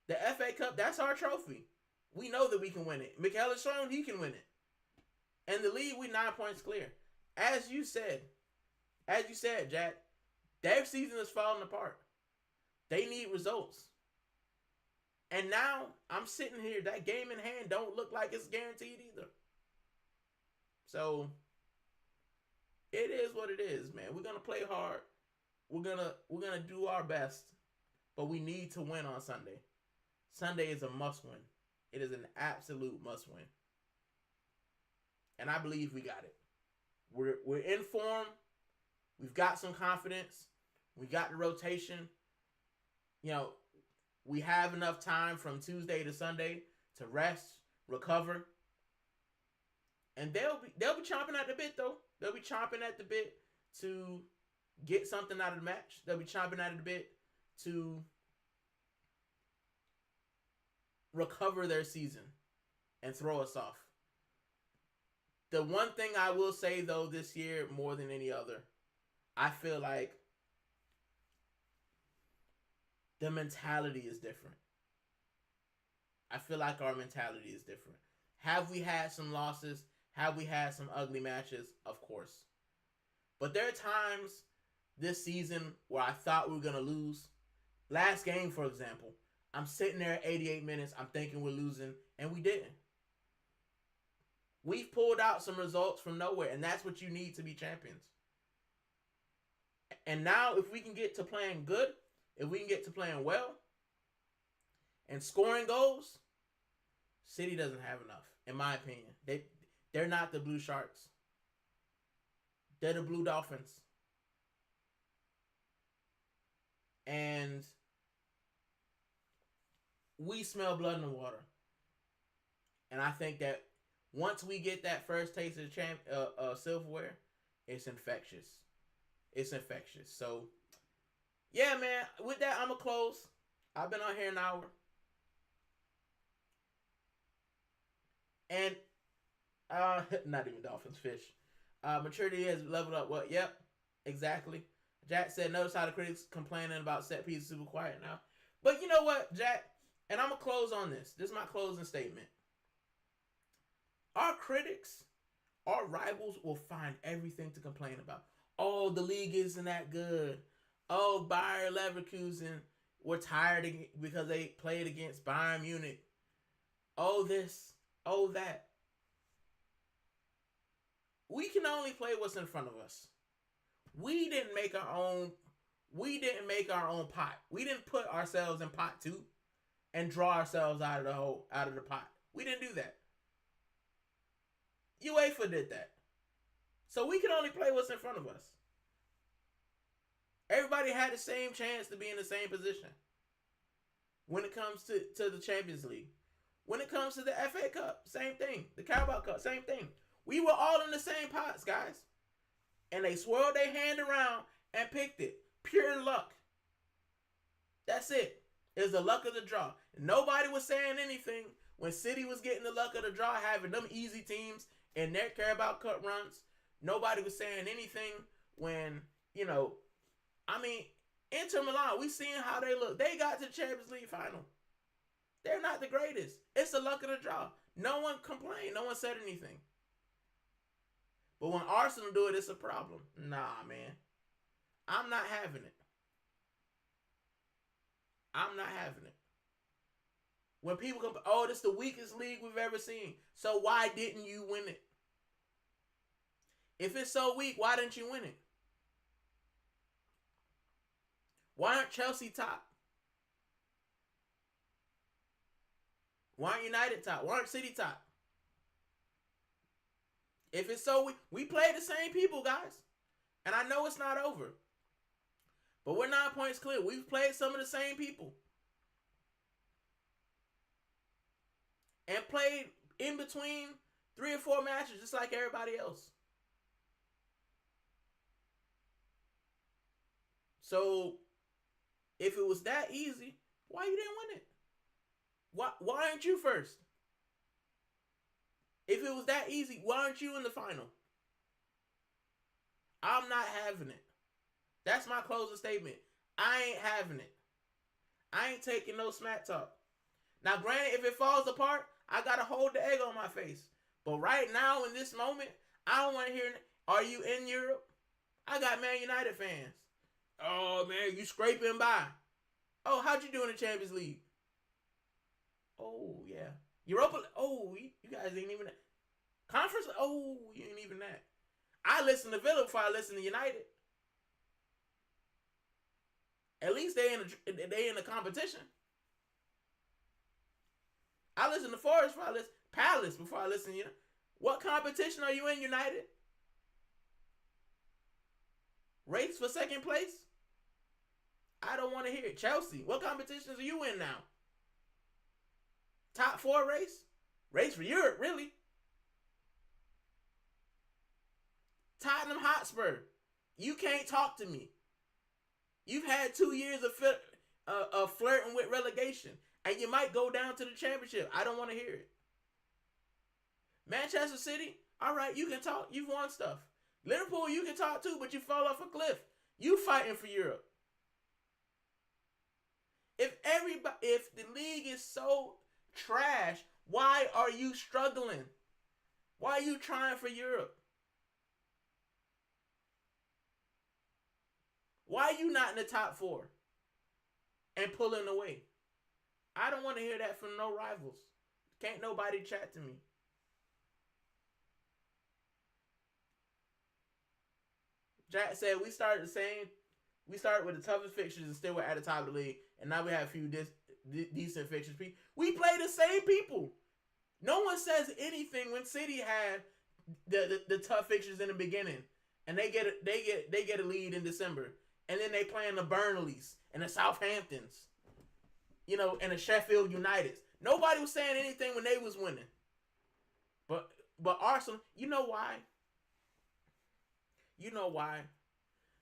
Speaker 1: The FA Cup, that's our trophy. We know that we can win it. Mikel has shown he can win it. And the league, we 9 points clear. As you said, Jack, their season is falling apart. They need results. And now I'm sitting here, that game in hand don't look like it's guaranteed either. So it is what it is, man. We're gonna play hard. We're gonna do our best, but we need to win on Sunday. Sunday is a must win. It is an absolute must win. And I believe we got it. We're in form. We've got some confidence. We got the rotation. We have enough time from Tuesday to Sunday to rest, recover. And they'll be chomping at the bit though. They'll be chomping at the bit to get something out of the match. They'll be chomping at the bit to recover their season and throw us off. The one thing I will say though this year more than any other, I feel like the mentality is different. I feel like our mentality is different. Have we had some losses? Have we had some ugly matches? Of course. But there are times this season where I thought we were going to lose. Last game, for example, I'm sitting there at 88 minutes. I'm thinking we're losing, and we didn't. We've pulled out some results from nowhere, and that's what you need to be champions. And now if we can get to playing good, if we can get to playing well and scoring goals, City doesn't have enough, in my opinion. They're not the Blue Sharks. They're the Blue Dolphins. And we smell blood in the water. And I think that once we get that first taste of silverware, it's infectious. It's infectious. So, yeah, man. With that, I'm going to close. I've been on here an hour. And, not even Dolphins, fish. Maturity has leveled up. What? Yep, exactly. Jack said, notice how the critics complaining about set pieces super quiet now. But you know what, Jack? And I'm going to close on this. This is my closing statement. Our critics, our rivals will find everything to complain about. Oh, the league isn't that good. Oh, Bayer Leverkusen were tired because they played against Bayern Munich. Oh, this. Oh, that. We can only play what's in front of us. We didn't make our own pot. We didn't put ourselves in pot 2 and draw ourselves out of the pot. We didn't do that. UEFA did that. So we can only play what's in front of us. Everybody had the same chance to be in the same position. When it comes to the Champions League. When it comes to the FA Cup, same thing. The Carabao Cup, same thing. We were all in the same pots, guys. And they swirled their hand around and picked it. Pure luck. That's it. It's the luck of the draw. Nobody was saying anything when City was getting the luck of the draw, having them easy teams in their Carabao Cup runs. Nobody was saying anything when, Inter Milan, we seeing how they look. They got to the Champions League final. They're not the greatest. It's the luck of the draw. No one complained. No one said anything. But when Arsenal do it, it's a problem. Nah, man. I'm not having it. I'm not having it. When people come, oh, this is the weakest league we've ever seen. So why didn't you win it? If it's so weak, why didn't you win it? Why aren't Chelsea top? Why aren't United top? Why aren't City top? If it's so weak, we play the same people, guys. And I know it's not over. But we're 9 points clear. We've played some of the same people. And played in between 3 or 4 matches just like everybody else. So, if it was that easy, why you didn't win it? Why aren't you first? If it was that easy, why aren't you in the final? I'm not having it. That's my closing statement. I ain't having it. I ain't taking no smack talk. Now, granted, if it falls apart, I got to hold the egg on my face. But right now, in this moment, I don't want to hear, are you in Europe? I got Man United fans. Oh, man, you scraping by. Oh, how'd you do in the Champions League? Oh, yeah. Europa, oh, you guys ain't even that. Conference, oh, you ain't even that. I listen to Villa before I listen to United. At least they in the competition. I listen to Forest before I listen Palace before I listen to you. What competition are you in, United? Race for second place? I don't want to hear it. Chelsea, what competitions are you in now? Top 4 race? Race for Europe, really? Tottenham Hotspur, you can't talk to me. You've had 2 years of flirting with relegation, and you might go down to the championship. I don't want to hear it. Manchester City, all right, you can talk. You've won stuff. Liverpool, you can talk too, but you fall off a cliff. You fighting for Europe. If the league is so trash, why are you struggling? Why are you trying for Europe? Why are you not in the top 4 and pulling away? I don't want to hear that from no rivals. Can't nobody chat to me. Jack said we started the same. We started with the toughest fixtures and still we're at the top of the league. And now we have a few decent fixtures. We play the same people. No one says anything when City had the tough fixtures in the beginning, and they get a lead in December, and then they playing the Burnleys and the Southamptons, and the Sheffield Uniteds. Nobody was saying anything when they was winning. But Arsenal, you know why? You know why?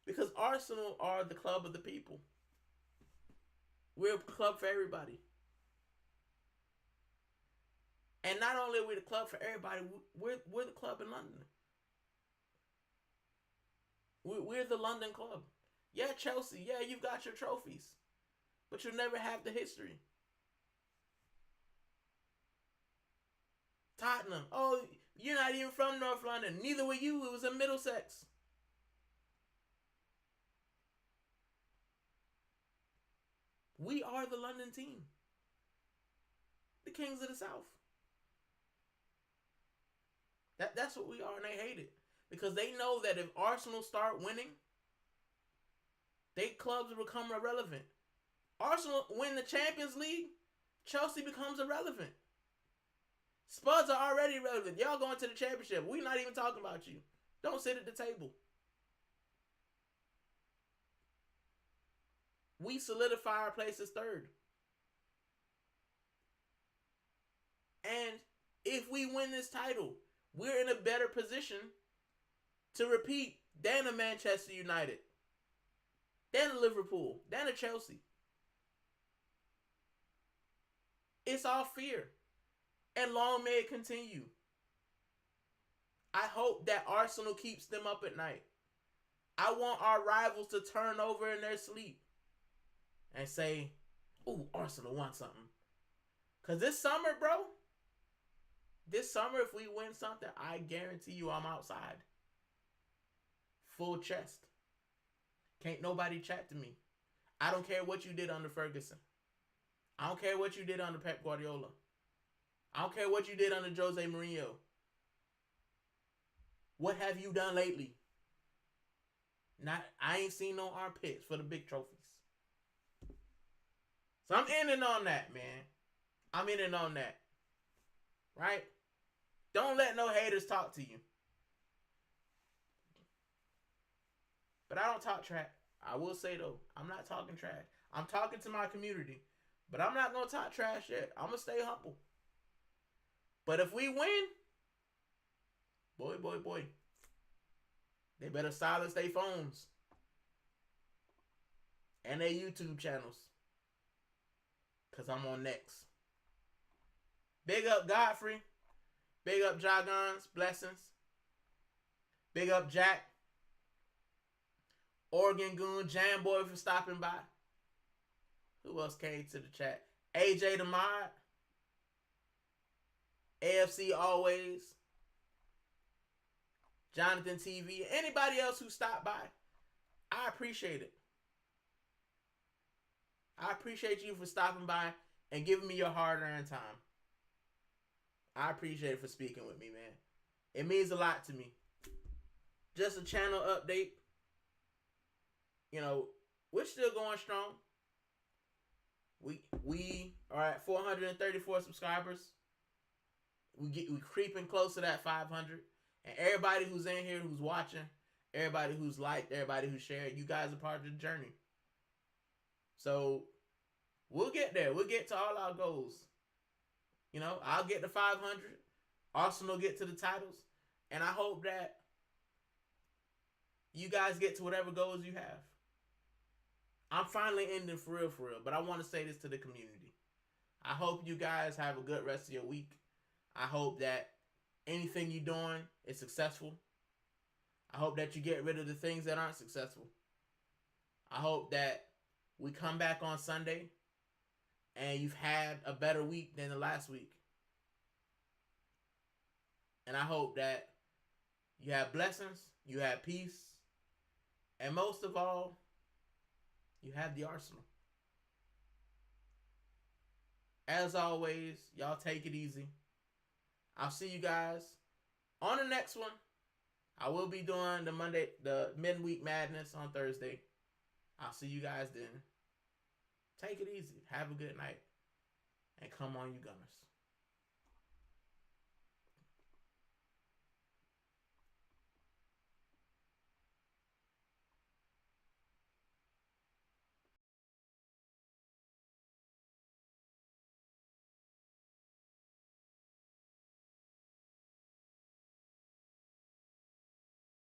Speaker 1: Because Arsenal are the club of the people. We're a club for everybody. And not only are we the club for everybody, we're the club in London. We're the London club. Yeah, Chelsea, yeah, you've got your trophies. But you'll never have the history. Tottenham, oh, you're not even from North London. Neither were you. It was in Middlesex. We are the London team. The Kings of the South. That's what we are, and they hate it. Because they know that if Arsenal start winning, they clubs will become irrelevant. Arsenal win the Champions League, Chelsea becomes irrelevant. Spurs are already relevant. Y'all going to the championship. We're not even talking about you. Don't sit at the table. We solidify our place as third. And if we win this title, we're in a better position to repeat than a Manchester United, than a Liverpool, than a Chelsea. It's all fear. And long may it continue. I hope that Arsenal keeps them up at night. I want our rivals to turn over in their sleep and say, ooh, Arsenal won something. Because this summer, bro, if we win something, I guarantee you I'm outside. Full chest. Can't nobody chat to me. I don't care what you did under Ferguson. I don't care what you did under Pep Guardiola. I don't care what you did under Jose Mourinho. What have you done lately? I ain't seen no armpits for the big trophies. So I'm ending on that, man. I'm ending on that. Right? Don't let no haters talk to you. But I don't talk trash. I will say though, I'm not talking trash. I'm talking to my community. But I'm not gonna talk trash yet. I'm gonna stay humble. But if we win, boy, they better silence their phones and their YouTube channels. Cause I'm on next. Big up Godfrey. Big up Jogons. Blessings. Big up Jack. Oregon Goon. Jam Boy for stopping by. Who else came to the chat? AJ the Mod. AFC Always. Jonathan TV. Anybody else who stopped by. I appreciate it. I appreciate you for stopping by and giving me your hard-earned time. I appreciate it for speaking with me, man. It means a lot to me. Just a channel update. You know, we're still going strong. We are at 434 subscribers. We creeping close to that 500. And everybody who's in here, who's watching, everybody who's liked, everybody who's shared, you guys are part of the journey. So we'll get there. We'll get to all our goals. You know, I'll get to 500. Arsenal get to the titles. And I hope that you guys get to whatever goals you have. I'm finally ending for real. But I want to say this to the community. I hope you guys have a good rest of your week. I hope that anything you're doing is successful. I hope that you get rid of the things that aren't successful. I hope that we come back on Sunday and you've had a better week than the last week. And I hope that you have blessings, you have peace, and most of all, you have the Arsenal. As always, y'all take it easy. I'll see you guys on the next one. I will be doing the midweek madness on Thursday. I'll see you guys then. Take it easy. Have a good night. And come on, you Gunners.